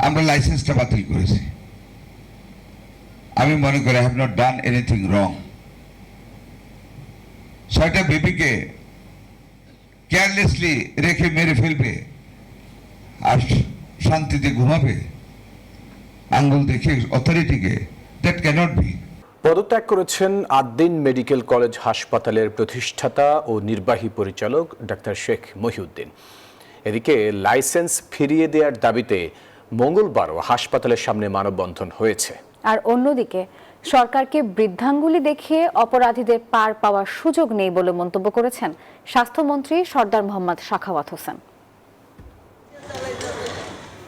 আমরা লাইসেন্সটা বাতিল করেছি। আমি মনে করি I have not done anything wrong. 6টা বেবিকে কেয়ারলেসলি রেখে মেরে ফেলবে আর শান্তিতে ঘুমাবে আঙ্গুল দেখে অথরিটিকে, দ্যাট ক্যানট বি। পদত্যাগ করেছেন আদ্দিন মেডিকেল কলেজ হাসপাতালের প্রতিষ্ঠাতা ও নির্বাহী পরিচালক ডাক্তার শেখ মহিউদ্দিন। এদিকে লাইসেন্স ফিরিয়ে দেওয়ার দাবিতে মঙ্গলবারও হাসপাতালের সামনে মানববন্ধন হয়েছে। আর অন্যদিকে সরকারকে বৃদ্ধাঙ্গুলি দেখিয়ে অপরাধীদের পার পাওয়ার সুযোগ নেই বলে মন্তব্য করেছেন স্বাস্থ্যমন্ত্রী সরদার মোহাম্মদ সাখাওয়াত হোসেন।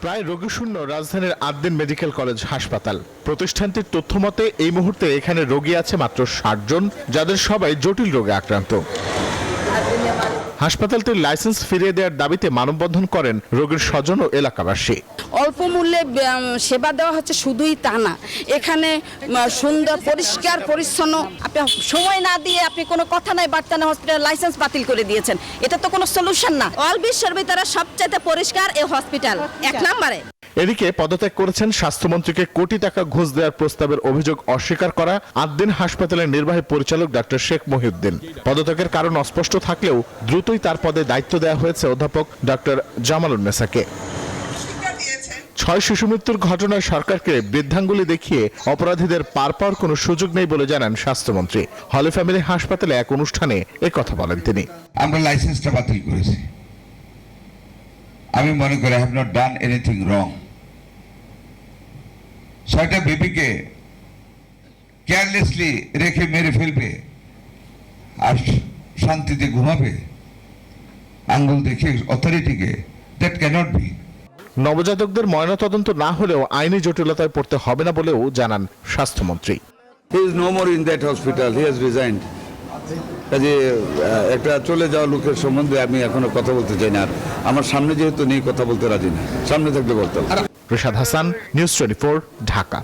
প্রায় রোগীশূন্য রাজধানীর আদ্দিন মেডিকেল কলেজ হাসপাতাল। প্রতিষ্ঠানটির তথ্যমতে এই মুহূর্তে এখানে রোগী আছে মাত্র 60 জন, যাদের সবাই জটিল রোগে আক্রান্ত। হাসপাতালটির লাইসেন্স ফিরিয়ে দেওয়ার দাবিতে মানববন্ধন করেন রোগীর স্বজন ও এলাকাবাসী। অল্প মূল্যে সেবা দেওয়া হচ্ছে শুধুই তা না, এখানে সুন্দর পরিষ্কার পরিচ্ছন্ন। আপনি সময় না দিয়ে আপনি কোনো কথা নাই বার্তা না হসপিটাল লাইসেন্স বাতিল করে দিয়েছেন, এটা তো কোনো সলিউশন না। অল বিশ্বের ভিতরে সবচেয়ে পরিষ্কার এই হসপিটাল 1 নম্বরে। এদিকে পদত্যাগ করেছেন স্বাস্থ্যমন্ত্রীকে কোটি টাকা ঘুষ দেওয়ার প্রস্তাবের অভিযোগ অস্বীকার করা আদ্দিন হাসপাতালের নির্বাহী পরিচালক ডাক্তার শেখ মহিউদ্দিন। পদত্যাগের কারণ অস্পষ্ট থাকলেও দ্রুতই তার পদে দায়িত্ব দেওয়া হয়েছে অধ্যাপক ডাক্তার জামালুন্নেসাকে। 6 শিশু মৃত্যুর ঘটনায় সরকারকে বৃদ্ধাঙ্গুলি দেখিয়ে অপরাধীদের পার পাওয়ার কোনো সুযোগ নেই বলে জানান স্বাস্থ্যমন্ত্রী। হলি ফ্যামিলি হাসপাতালে এক অনুষ্ঠানে কথা বলেন তিনি। আমরা লাইসেন্সটা বাতিল করেছি। আমি মনে করি I have not done anything wrong. 6টা বেবিকে কেয়ারলেসলি রেখে মেরে ফেলবে আর শান্তিতে ঘুমাবে আঙ্গুল দেখে অথরিটিকে, দ্যাট ক্যানট বি। নবজাতকদের ময়নাতদন্ত না হলেও আইনি জটিলতায় পড়তে হবে না বলেও জানান স্বাস্থ্যমন্ত্রী। He is no more in that hospital. He has resigned. কাজে একটা চলে যাওয়া লোকের সম্বন্ধে আমি এখনো কথা বলতে চাই না। আর আমার সামনে যেহেতু নেই, কথা বলতে রাজি না। সামনে থাকলে বলতাম। রিশাদ হাসান, নিউজ 24, ঢাকা।